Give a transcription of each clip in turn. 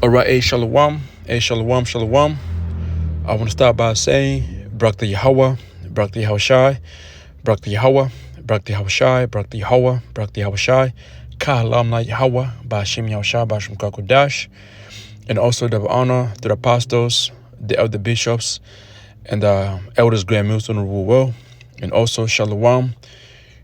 All right, shalom, shalom. I want to start by saying, Barak the Yahweh, Barak the Yahushai, Barak the Yahweh, Barak the Yahushai, Barak the Yahweh, Barak the Yahushai, Kahalam na Yahweh, Ba'ashem Yahushai, Ba'ashem Kakodash, and also the honor to the apostles, the elder bishops, and the elders, grand millstone of the world, and also shalom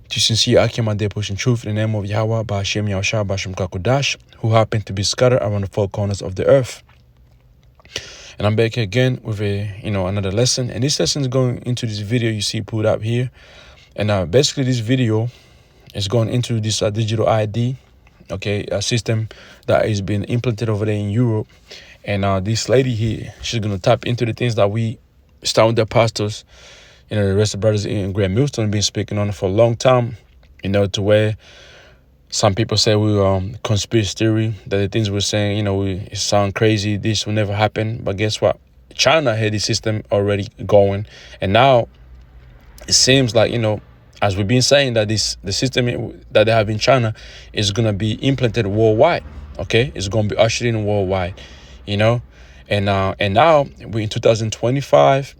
to sincere Akim Adeh pushing truth in the name of Yahweh, Ba'ashem Yahushai, Ba'ashem Kakodash, who happen to be scattered around the four corners of the earth. And I'm back again with another lesson. And this lesson is going into this video you see pulled up here. And basically this video is going into this digital ID, a system that is being implemented over there in Europe. And this lady here, she's going to tap into the things that we start with the pastors, the rest of the brothers in Grand Millstone have been speaking on it for a long time, to where some people say we conspiracy theory, that the things we're saying, it sound crazy, this will never happen. But guess what? China had this system already going. And now it seems like, as we've been saying, that the system that they have in China is going to be implemented worldwide. Okay? It's going to be ushered in worldwide, And now we're in 2025.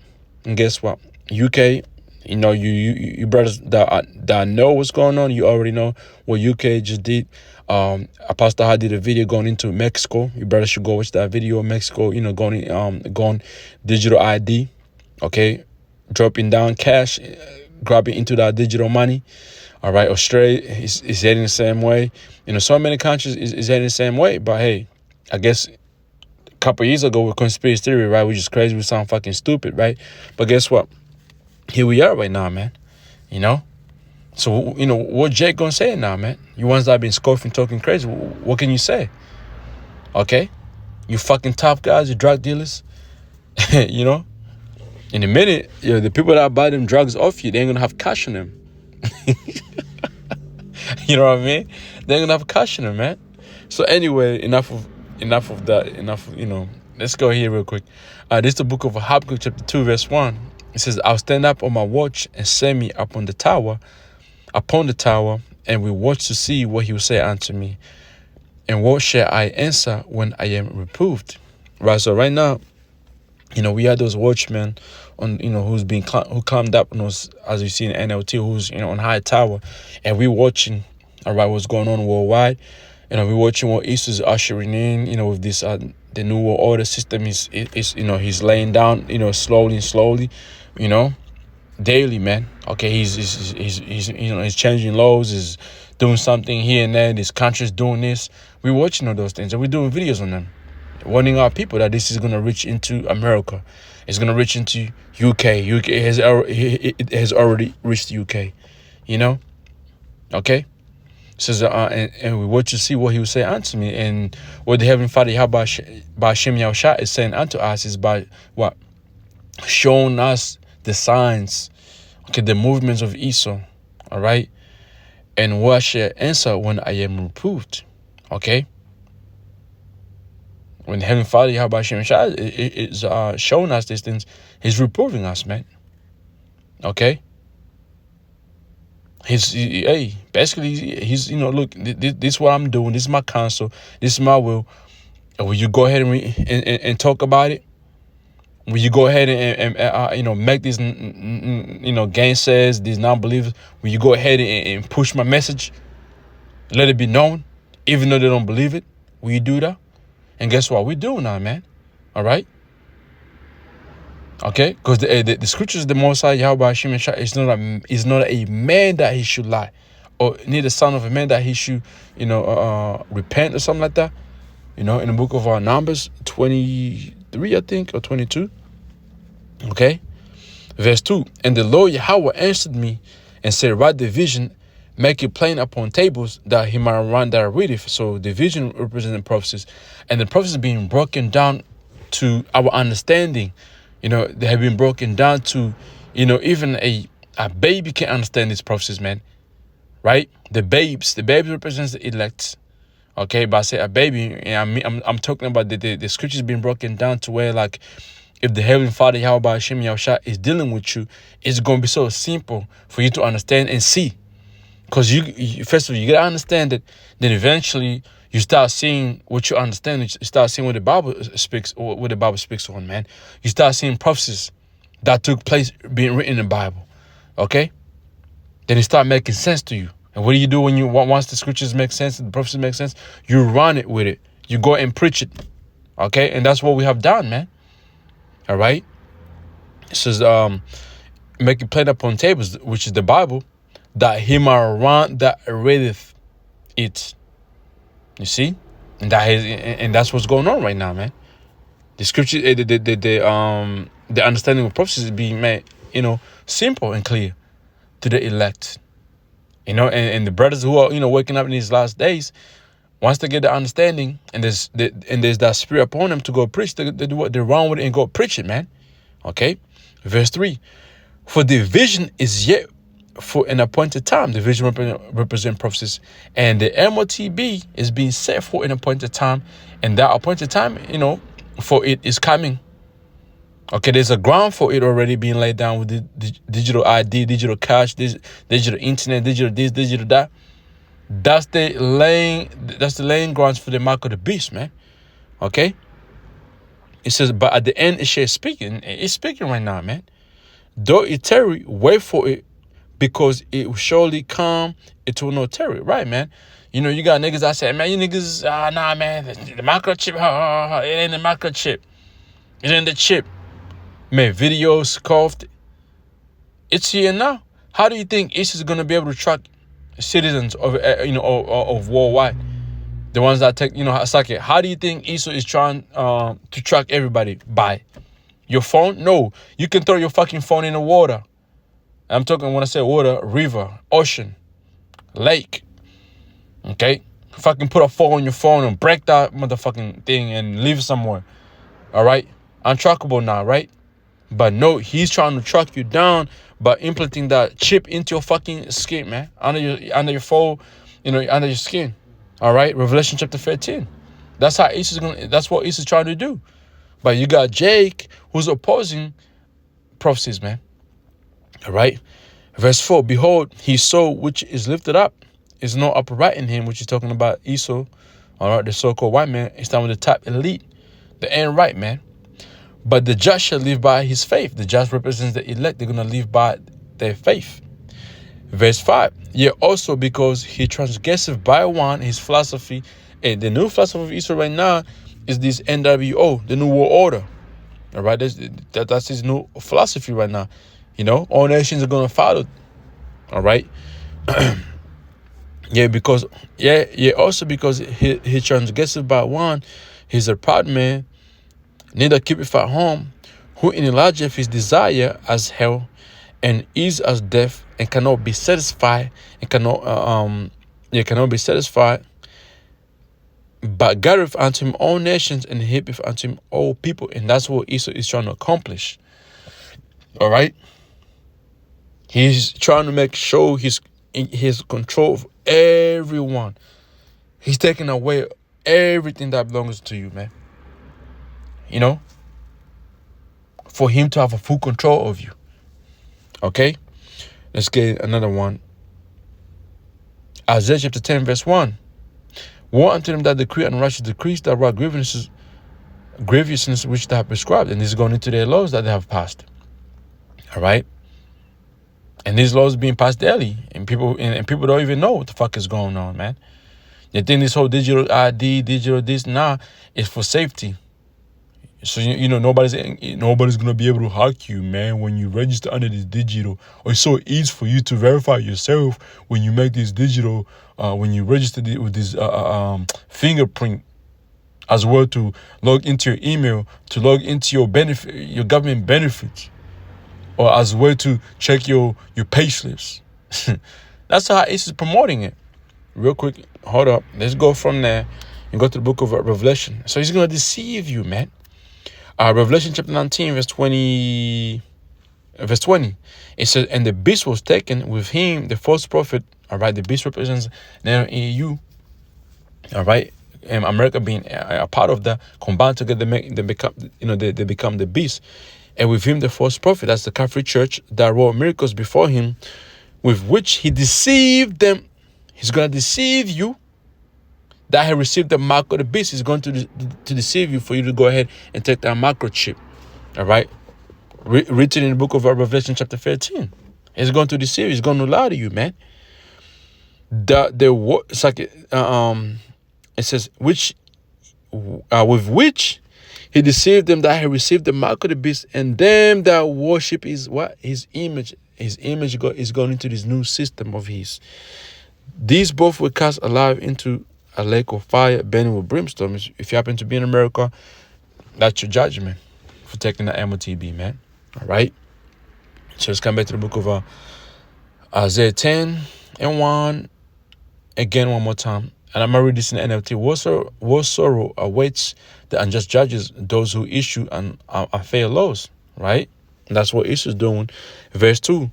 And guess what? UK, you brothers that know what's going on, you already know what UK just did. Apostle Had did a video going into Mexico. You brothers should go watch that video. Mexico, going digital ID, okay, dropping down cash, grabbing into that digital money. All right, Australia is heading the same way. So many countries is heading the same way. But hey, I guess a couple of years ago with conspiracy theory, right, which is crazy, we sound fucking stupid, right? But guess what? Here we are right now, man. So, what Jake gonna say now, man? You ones that have been scoffing, talking crazy, what can you say? Okay? You fucking tough guys, you drug dealers. In a minute, the people that buy them drugs off you, they ain't gonna have cash on them. You know what I mean? They ain't gonna have cash on them, man. So anyway, enough of that. Let's go here real quick. This is the book of Habakkuk chapter 2, verse 1. It says, I'll stand up on my watch and set me upon the tower, and we watch to see what he will say unto me. And what shall I answer when I am reproved? Right, so right now, we have those watchmen on, who climbed up on us, as you see in NLT, who's, on high tower, and we're watching, all right, what's going on worldwide. We're watching what Easter's ushering in, with this, the New World Order system is he's laying down, slowly, daily, man. Okay, he's changing laws, is doing something here and there. This country's doing this. We're watching all those things, and we're doing videos on them, warning our people that this is gonna reach into America. It's gonna reach into UK. It has already reached UK. Okay. It says, and we watch to see what he will say unto me, and what the Heavenly Father Yahweh Ba'ashem Yahushai is saying unto us is by what? Showing us the signs, okay, the movements of Esau, all right? And what shall answer when I am reproved, okay? When the Heavenly Father Yahweh Ba'ashem Yahushai is showing us these things, he's reproving us, man, okay? He's look, this is what I'm doing. This is my counsel. This is my will. And will you go ahead and talk about it? Will you go ahead and make these, gainsayers, these non-believers, will you go ahead and push my message? Let it be known, even though they don't believe it. Will you do that? And guess what? We're doing that, man. All right? Okay, because the scriptures, the Most High Yahweh Hashem is not a man that he should lie, or neither the son of a man that he should, repent or something like that. In the book of Numbers 23, I think, or 22. Okay, verse 2. And the Lord Yahweh answered me and said, write the vision, make it plain upon tables, that he might run that read it. So the vision representing prophecies, and the prophecies being broken down to our understanding. They have been broken down to, even a baby can understand these prophecies, man. Right? The babes represents the elect. Okay, but I say a baby, I'm talking about the scriptures being broken down to where, like, if the Heavenly Father Yahweh Hashem Yahushua is dealing with you, it's going to be so simple for you to understand and see. Because you first of all, you got to understand it. Then eventually You start seeing what you understand. You start seeing what the Bible speaks, or what the Bible speaks on, man. You start seeing prophecies that took place being written in the Bible. Okay? Then it start making sense to you. And what do you do when once the scriptures make sense, the prophecies make sense? You run it with it. You go and preach it. Okay? And that's what we have done, man. All right? It says, make it plain upon tables, which is the Bible, that he might run that readeth it. You see? And that's what's going on right now, man. The scripture, the understanding of prophecy is being made, simple and clear to the elect. And the brothers who are, waking up in these last days, once they get the understanding and there's that spirit upon them to go preach, they do what they run with it and go preach it, man. Okay? Verse 3. For the vision is yet for an appointed time. The vision represent prophecies. And the MOTB is being set for an appointed time. And that appointed time, for it is coming. Okay, there's a ground for it already being laid down with the digital ID, digital cash, digital internet, digital this, digital that. That's the laying grounds for the mark of the beast, man. Okay? It says, but at the end it shall speaking. It's speaking right now, man. Though it tarry, wait for it, because it will surely come, it will not tarry. Right, man? You got niggas that say, man, you niggas, nah, man, the microchip, it ain't the microchip. It ain't the chip. Man, videos scoffed. It's here now. How do you think ISIS is going to be able to track citizens of worldwide? The ones that take, it's like, how do you think ISIS is trying to track everybody? By your phone? No, you can throw your fucking phone in the water. I'm talking, when I say water, river, ocean, lake. Okay? Fucking put a phone on your phone and break that motherfucking thing and leave it somewhere. All right? Untrackable now, right? But no, he's trying to track you down by implanting that chip into your fucking skin, man. Under your phone, under your skin. All right? Revelation chapter 13. That's what ISIS is trying to do. But you got Jake, who's opposing prophecies, man. All right? Verse 4, behold, his soul which is lifted up is not upright in him, which is talking about Esau. All right, the so-called white man. It's down with the top elite. The ain't right, man. But the just shall live by his faith. The just represents the elect. They're going to live by their faith. Verse 5, yet also because he transgresseth by one his philosophy. And the new philosophy of Israel right now is this NWO, the New World Order. All right, that's his new philosophy right now. All nations are going to follow. All right. Also because he transgresseth by one, he's a proud man, neither keepeth at home, who enlargeth his desire as hell, and is as death, and cannot be satisfied, cannot be satisfied, but gathereth unto him all nations, and heapeth unto him all people. And that's what Esau is trying to accomplish. All right? He's trying to make sure he's control of everyone. He's taking away everything that belongs to you, man. For him to have a full control of you. Okay? Let's get another one. Isaiah chapter 10 verse 1. Woe unto them that decree unrighteous decrees, that wrought grievousness which they have prescribed. And this is going into their laws that they have passed. All right? And these laws being passed daily. And people don't even know what the fuck is going on, man. They think this whole digital ID, digital this, is for safety. So, nobody's going to be able to hack you, man, when you register under this digital. Or it's so easy for you to verify yourself when you make this digital, when you register with this fingerprint, as well to log into your email, to log into your government benefits, or as well to check your pay slips. That's how ISIS is promoting it. Real quick, hold up. Let's go from there and go to the book of Revelation. So he's going to deceive you, man. Revelation chapter 19, verse 20. It says, and the beast was taken with him, the false prophet. All right, the beast represents the EU. All right, and America being a part of that, combined together, they become the beast. And with him, the false prophet, that's the Catholic Church, that wrought miracles before him, with which he deceived them. He's going to deceive you that have received the mark of the beast is going to deceive you for you to go ahead and take that microchip. All right. Written in the book of Revelation chapter 13. It's going to deceive you. It's going to lie to you, man. It's like it says with which he deceived them that had received the mark of the beast, and them that worship his image. His image is going into this new system of his. These both were cast alive into a lake of fire burning with brimstone. If you happen to be in America, that's your judgment for taking the MOTB, man. All right. So let's come back to the book of Isaiah 10:1 again one more time. And I'm going to read this in the NLT. What sorrow awaits the unjust judges, those who issue unfair laws, right? And that's what Issue's doing. Verse 2.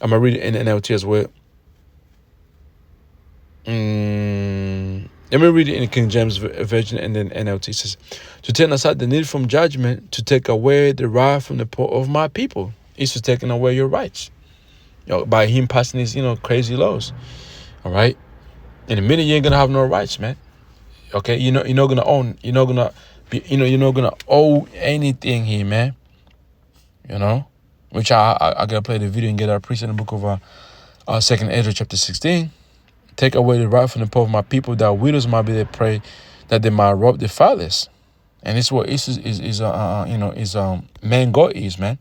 I'm going to read it in the NLT as well. Let me read it in the King James Version and then NLT. It says, to turn aside the need from judgment, to take away the right from the poor of my people. Issue's taking away your rights. By him passing these, crazy laws. All right? In a minute, you ain't gonna have no rights, man. Okay, you're not gonna own. You're not gonna be. You're not gonna owe anything here, man. Which I gotta play the video and get our priest in the book of 2nd Ezra chapter 16. Take away the right from the poor of my people, that widows might be their prey, that they might rob the fatherless. And this is what is main goal is, man.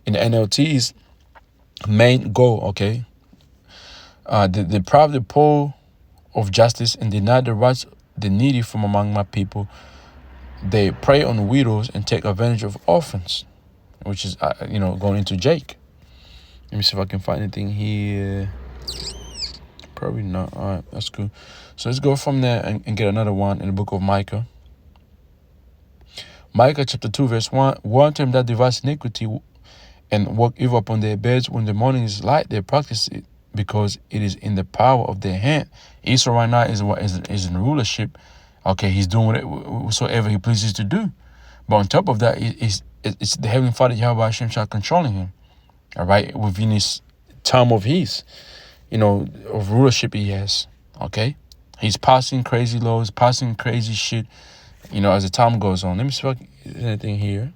In the NLT is main goal. Okay. They deprive the poor of justice and deny the rights of the needy from among my people. They prey on widows and take advantage of orphans, which is going into Jake. Let me see if I can find anything here. Probably not. All right, that's cool. So let's go from there and get another one in the book of Micah. Micah chapter 2 verse 1. Warn them that devise iniquity and walk evil upon their beds. When the morning is light, they practice it, because it is in the power of their hand. Esau right now is in rulership. Okay, he's doing whatsoever he pleases to do. But on top of that, it's the Heavenly Father, Yahweh Hashem, controlling him. All right, within this time of his, of rulership he has. Okay, he's passing crazy laws, passing crazy shit, as the time goes on. Let me see if I can get anything here.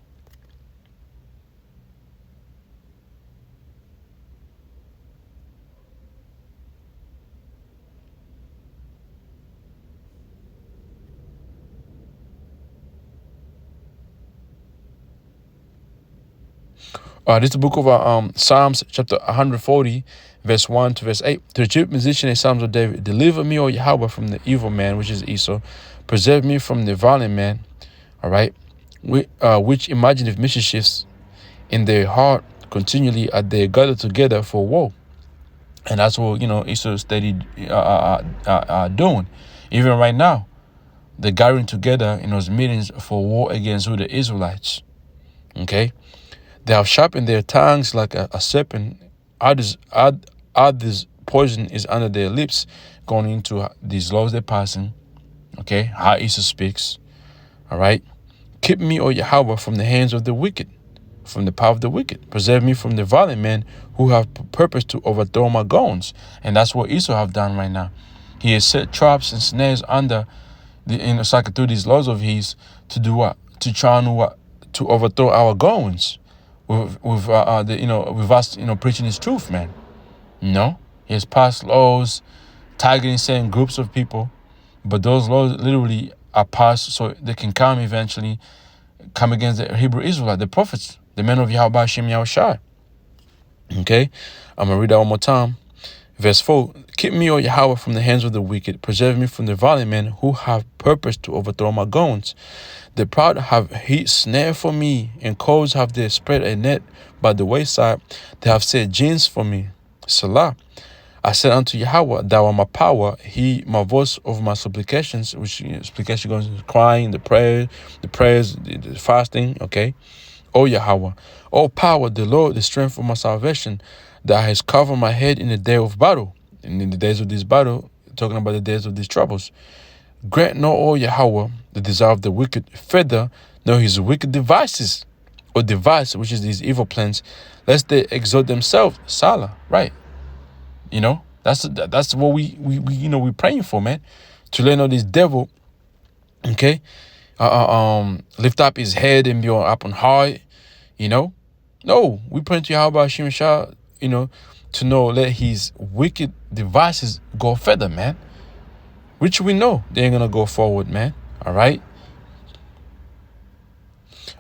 This is the book of Psalms chapter 140, verse 1 to verse 8. To the chief musician in Psalms of David, deliver me, O Yahweh, from the evil man, which is Esau. Preserve me from the violent man, all right, which imaginative mischiefs in their heart continually are they gathered together for war. And that's what, Esau steady doing. Even right now, they're gathering together in those meetings for war against the Israelites. Okay? They have sharpened their tongues like a serpent. Others poison is under their lips, going into these laws they're passing. Okay, how Esau speaks. All right. Keep me, O Yahweh, from the hands of the wicked, from the power of the wicked. Preserve me from the violent men who have purpose to overthrow my goings. And that's what Esau have done right now. He has set traps and snares under through these laws of his to do what? To try to overthrow our goings. With us, preaching his truth, man. He has passed laws targeting certain groups of people, but those laws literally are passed so they can eventually come against the Hebrew Israelite, the prophets, the men of Yahweh Hashem Yahushai. Okay, I'm gonna read that one more time. Verse 4. Keep me, O Yahweh, from the hands of the wicked. Preserve me from the violent men who have purpose to overthrow my goings. The proud have heaped snare for me, and coals have they spread a net by the wayside. They have set gins for me. Salah. I said unto Yahweh, thou art my power. He my voice of my supplications, which supplication goes into crying, the prayers, the fasting. Okay. O Yahweh, O power, the Lord, the strength of my salvation, that has covered my head in the day of battle. And in the days of this battle, talking about the days of these troubles. Grant not, O Yahweh, the desire of the wicked, further, nor his wicked devices, or device, which is these evil plans, lest they exalt themselves. Salah, right? That's what we praying for, man. to let know this devil, okay, lift up his head and be up on high, you know. No, we pray to Yahweh Hashem Shah, you know, to know let his wicked devices go further, man. Which we know they ain't gonna go forward, man. All right.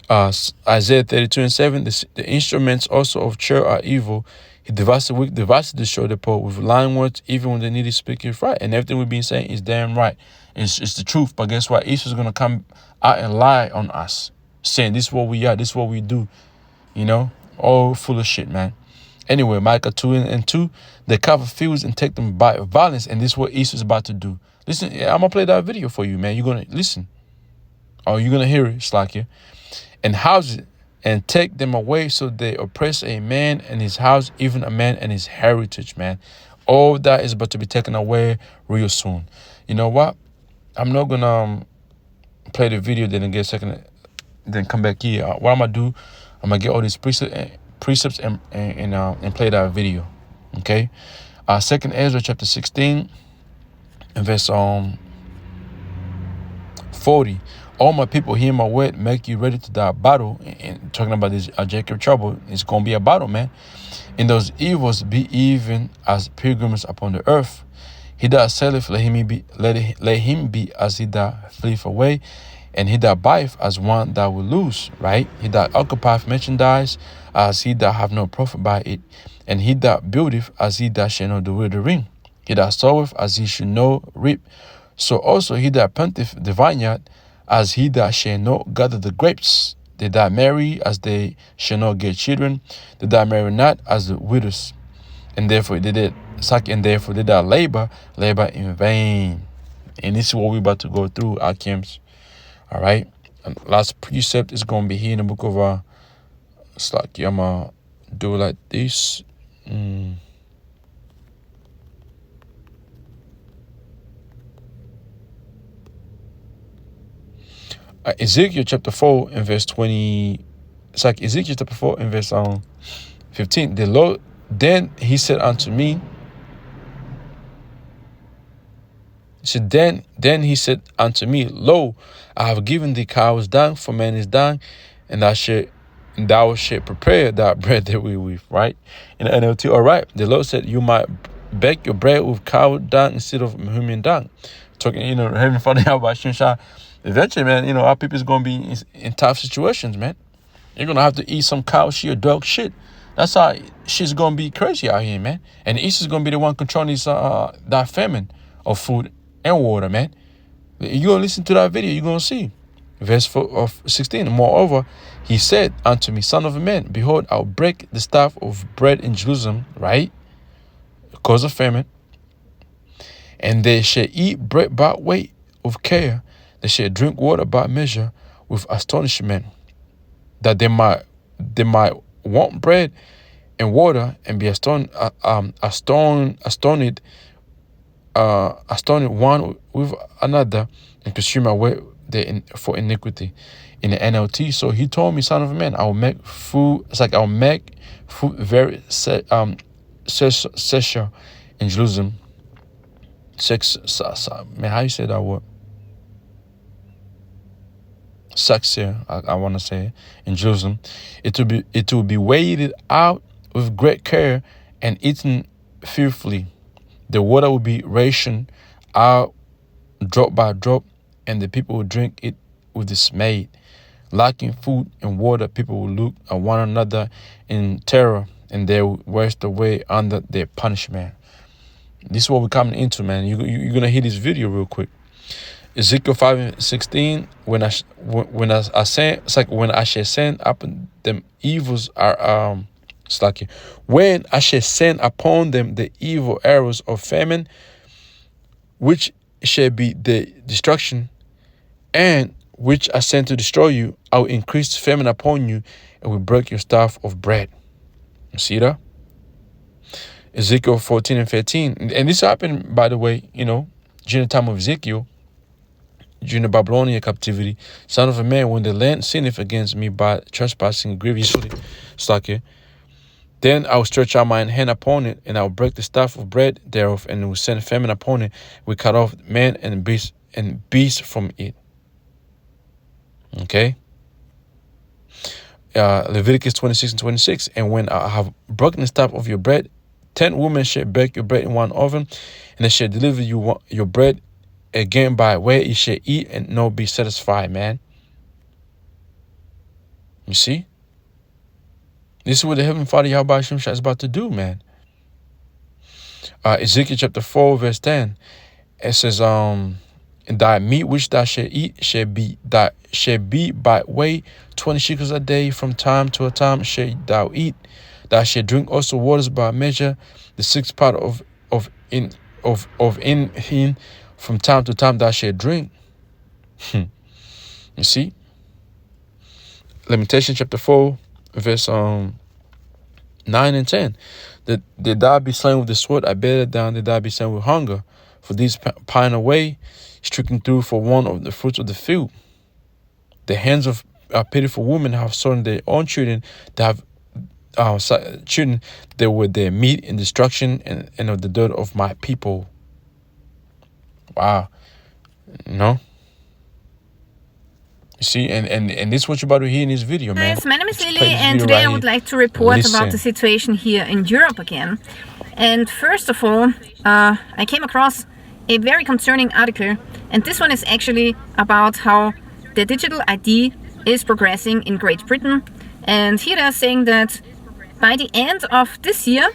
Isaiah 32:7, the instruments also of Cher are evil. He devises the wicked devices to destroy the poor with lying words, even when they need to speak it right. And everything we've been saying is damn right. It's the truth. But guess what? Esau's gonna come out and lie on us, saying this is what we are, this is what we do. You know, all full of shit, man. Anyway, Micah 2:2, they cover fields and take them by violence, and this is what Esau's about to do. Listen, I'm gonna play that video for you, man. You're gonna listen. Oh, you're gonna hear it, Slakia. And houses and take them away, so they oppress a man and his house, even a man and his heritage, man. All that is about to be taken away real soon. You know what? I'm not gonna play the video, then get a second, then come back here. What I'm gonna do, I'm gonna get all these precepts and play that video. Okay. 2nd Ezra chapter 16 and verse 40. All my people, hear my word, make you ready to die battle. And talking about this Jacob trouble, it's gonna be a battle, man. In those evils, be even as pilgrims upon the earth. He that selleth, let him be as he that fleeth away, and he that buyeth as one that will lose, right? He that occupieth merchandise as he that have no profit by it, and he that buildeth as he that shall not do the ring. He that soweth as he should not reap. So also he that planteth the vineyard as he that shall not gather the grapes. They that marry as they shall not get children. They that marry not as the widows. And therefore they that labor in vain. And this is what we're about to go through, our camps. All right. And last precept is going to be here in the book of Slakia. I'm going to do it like this. Ezekiel chapter 4 and verse 20. It's like Ezekiel chapter 4 and verse 15. The Lord, then he said unto me, then he said unto me, Lo, I have given thee cows dung, for man is dung, and thou shalt prepare that bread that we with, right? In the NLT, all right. The Lord said, you might bake your bread with cow dung instead of human dung. Talking, you know, having fun about Shinsha. Eventually, man, you know, our people is going to be in tough situations, man. You're going to have to eat some cow shit or dog shit. That's how shit's going to be crazy out here, man. And the East is going to be the one controlling this, that famine of food and water, man. You're going to listen to that video, you're going to see. Verse 16, moreover, he said unto me, Son of a man, behold, I'll break the staff of bread in Jerusalem, right? Because of famine. And they shall eat bread by weight with care. They shall drink water by measure with astonishment, that they might want bread and water and be astonished one with another and consume away for iniquity. In the NLT, so he told me, Son of a man, I'll make food. It's like I'll make food very special in Jerusalem. Man, how you say that word? Saxia, I want to say, in Jerusalem. It will be weighed out with great care and eaten fearfully. The water will be rationed out drop by drop, and the people will drink it with dismay. Lacking food and water, people will look at one another in terror, and they will waste away under their punishment. This is what we're coming into, man. You're gonna hear this video real quick. Ezekiel 5:16. When I say, it's like when I shall send up them evils are it's like when I shall send upon them the evil arrows of famine, which shall be the destruction, and which I sent to destroy you, I will increase famine upon you and will break your staff of bread. You see that? Ezekiel 14 and 13. And this happened, by the way, you know, during the time of Ezekiel, during the Babylonian captivity. Son of a man, when the land sinneth against me by trespassing grievously, Then I will stretch out mine hand upon it, and I will break the staff of bread thereof, and will send famine upon it. We cut off man and beast from it. Okay. Leviticus 26:26. And when I have broken the staff of your bread, 10 women shall bake your bread in one oven, and they shall deliver you your bread again by way. You shall eat and no be satisfied, man. You see? This is what the Heavenly Father Yahweh Hashem is about to do, man. Ezekiel chapter 4, verse 10. It says, and thy meat which thou shalt eat shall be by way 20 shekels a day, from time to a time shalt thou eat. Thou shalt drink also waters by measure, the sixth part of in from time to time thou shalt drink. You see? Lamentation chapter 4, verse 9 and 10. Did thou be slain with the sword? I bear it down. Did thou be slain with hunger? For these pine away, stricken through for one of the fruits of the field. The hands of pitiful women have sown their own children. They have children that were their meat in destruction and of the dirt of my people. Wow. You see, and this is what you're about to hear in this video, man. Guys, my name is Lily, and today I would like to report about the situation here in Europe again. And first of all, I came across a very concerning article, and this one is actually about how the digital ID is progressing in Great Britain. And here they are saying that by the end of this year,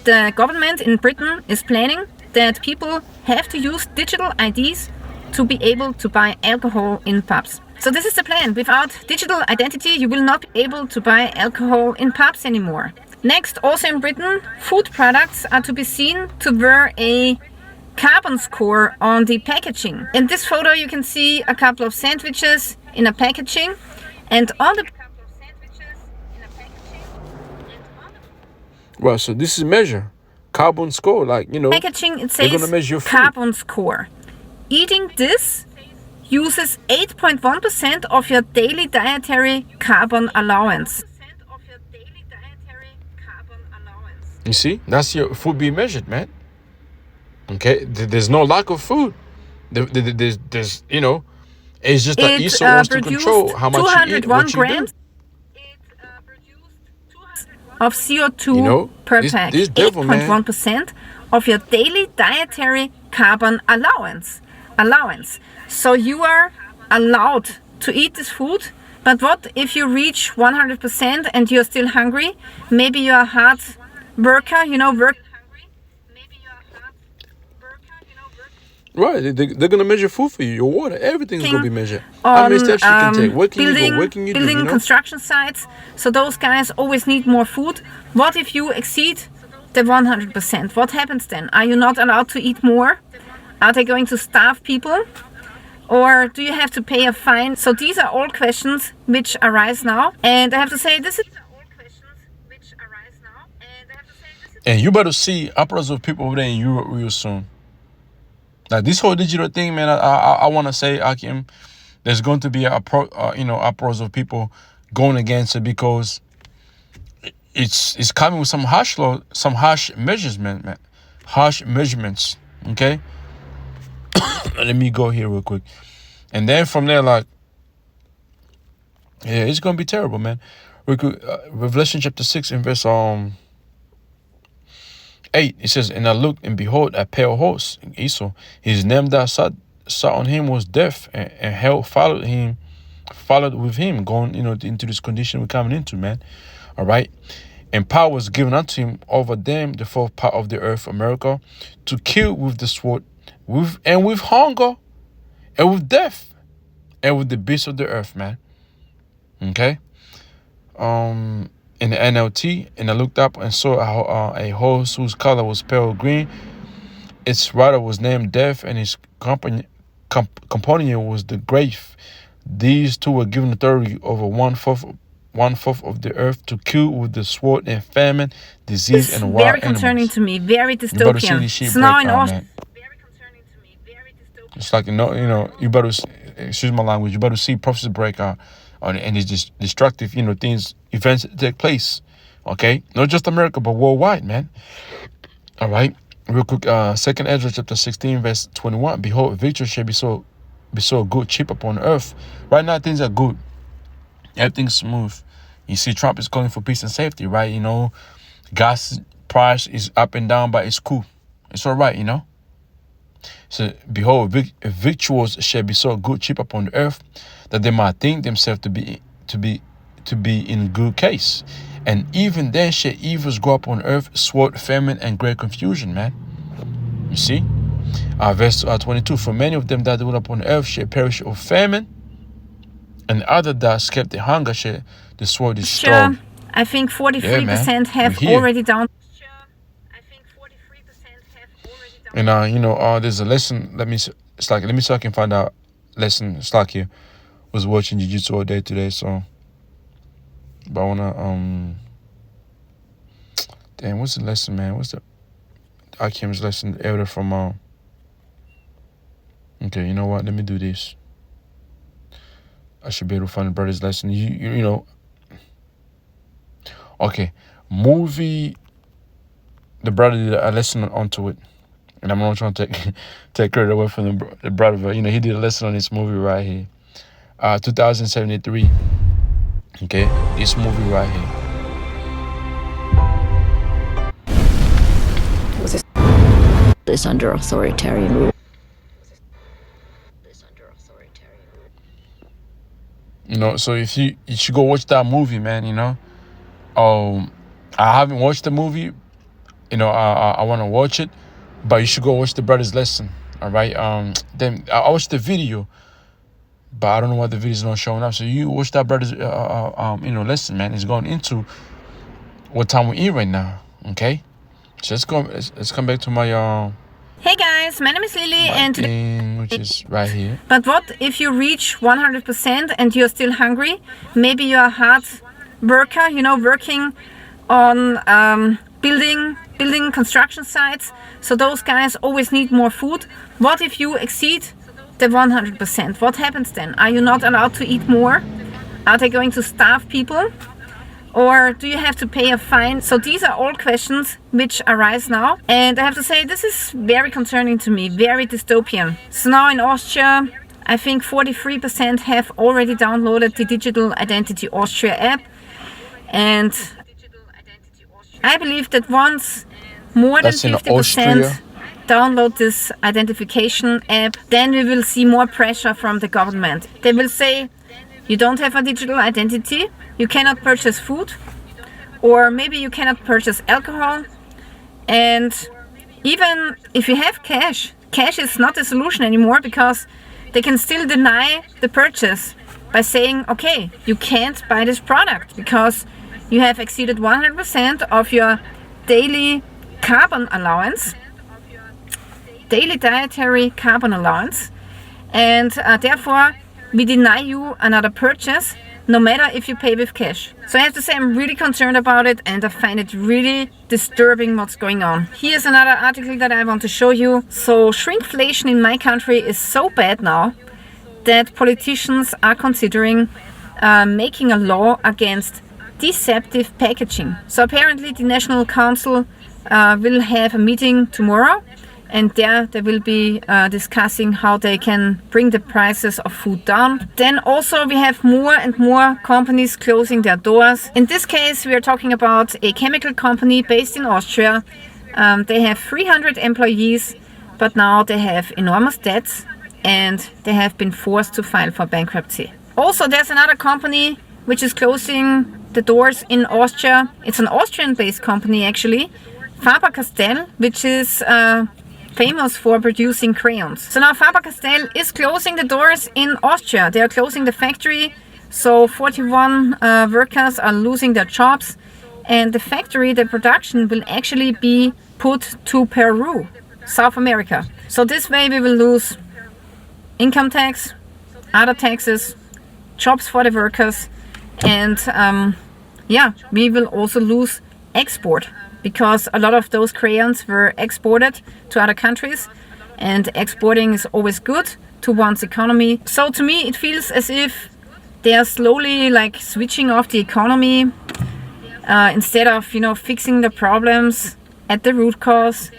the government in Britain is planning that people have to use digital IDs to be able to buy alcohol in pubs. So this is the plan. Without digital identity, you will not be able to buy alcohol in pubs anymore. Next, also in Britain, food products are to be seen to wear a carbon score on the packaging. In this photo, you can see a couple of sandwiches in a packaging, and on the well, so this is measure carbon score, packaging it says carbon score. Eating this uses 8.1% of your daily dietary carbon allowance. You see, that's your food being measured, man. Okay, there's no lack of food. There's it's just that ESO wants to control how much you eat, what you do. Of CO2 per pack, 8.1% of your daily dietary carbon allowance. So you are allowed to eat this food, but what if you reach 100% and you're still hungry? Maybe you're a hard worker, Right, they're gonna measure food for you. Your water, everything's gonna be measured. How many steps you can take? Where can you go? Where can you do? Building construction sites. So those guys always need more food. What if you exceed the 100%? What happens then? Are you not allowed to eat more? Are they going to starve people? Or do you have to pay a fine? So these are all questions which arise now. And I have to say, and you better see upwards of people over there in Europe real soon. Like this whole digital thing, man, I want to say, Akim, there's going to be upwards of people going against it because it's coming with some harsh measurements, man. Harsh measurements, okay? Let me go here real quick. And then from there, it's going to be terrible, man. Revelation chapter 6 and verse 8, it says, and I looked, and behold, a pale horse, Esau. His name that sat on him was Death, and hell followed with him, going, into this condition we're coming into, man. All right. And power was given unto him over them, the fourth part of the earth, America, to kill with the sword, with hunger, and with death, and with the beasts of the earth, man. Okay. In the NLT, and I looked up and saw a horse whose color was pale green. Its rider was named Death, and his companion was the Grave. These two were given authority over one fourth of the earth to kill with the sword and famine, disease, and wild animals. Very concerning to me, very dystopian. It's now in Austria. It's like, you better, excuse my language, you better see prophecies break out. And it's just destructive, events that take place Okay, not just America, but worldwide, man. All right, real quick. Second Ezra chapter 16, verse 21. Behold, victory shall be so good, cheap upon earth. Right now, things are good. Everything's smooth. You see, Trump is calling for peace and safety, right? You know, gas price is up and down, but it's cool. It's all right, you know. So, behold, victuals shall be so good, cheap upon the earth, that they might think themselves to be in good case. And even then shall evils go up on earth, sword, famine, and great confusion, man. You see? Verse 22, for many of them that dwell upon earth shall perish of famine, and other that escape the hunger shall the sword destroy. I think 43% have already down. And you know, there's a lesson. Let me see if I can find out lesson. Slakia was watching jiu-jitsu all day today, so. But I wanna damn, what's the lesson, man? What's the Akim's lesson? Elder from okay, you know what? Let me do this. I should be able to find the brother's lesson. You know. Okay, movie. The brother did a lesson onto it, and I'm not trying to take credit away from the brother, but you know he did a lesson on this movie right here, 2073. Okay, this movie right here. Was this under authoritarian rule? You know, so if you should go watch that movie, man. You know, I haven't watched the movie. You know, I want to watch it, but you should go watch the brother's lesson. All right. Then I watched the video, but I don't know why the video's not showing up. So you watch that brother's lesson, man. It's going into what time we're in right now. Okay. So let's come back to my Hey guys, my name is Lily, and today, which is right here. But what if you reach 100% and you're still hungry? Maybe you're a hard worker, you know, working on building construction sites. So those guys always need more food. What if you exceed the 100%? What happens then? Are you not allowed to eat more? Are they going to starve people? Or do you have to pay a fine? So these are all questions which arise now. And I have to say, this is very concerning to me, very dystopian. So now in Austria, I think 43% have already downloaded the Digital Identity Austria app. And I believe that once more than 50% download this identification app, then we will see more pressure from the government. They will say, you don't have a digital identity, you cannot purchase food, or maybe you cannot purchase alcohol. And even if you have cash is not a solution anymore, because they can still deny the purchase by saying, okay, you can't buy this product because you have exceeded 100% of your daily carbon allowance, daily dietary carbon allowance, and therefore we deny you another purchase, no matter if you pay with cash. So I have to say, I'm really concerned about it, and I find it really disturbing what's going on. Here's another article that I want to show you. So shrinkflation in my country is so bad now that politicians are considering making a law against deceptive packaging. So apparently the National Council will have a meeting tomorrow, and there they will be discussing how they can bring the prices of food down. Then also we have more and more companies closing their doors. In this case we are talking about a chemical company based in Austria. They have 300 employees, but now they have enormous debts and they have been forced to file for bankruptcy. Also there's another company which is closing the doors in Austria. It's an Austrian-based company actually, Faber-Castell, which is famous for producing crayons. So now Faber-Castell is closing the doors in Austria. They are closing the factory, so 41 workers are losing their jobs, and the factory, the production, will actually be put to Peru, South America. So this way we will lose income tax, other taxes, jobs for the workers, and we will also lose export, because a lot of those crayons were exported to other countries, and exporting is always good to one's economy. So to me it feels as if they are slowly like switching off the economy instead of fixing the problems at the root cause,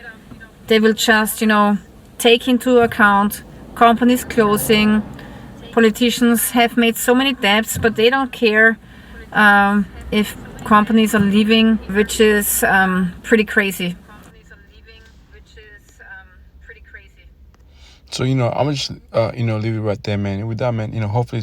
they will just take into account companies closing. Politicians have made so many debts, but they don't care if companies are leaving, which is pretty crazy. So I'm gonna just leave it right there, man. And with that, man, hopefully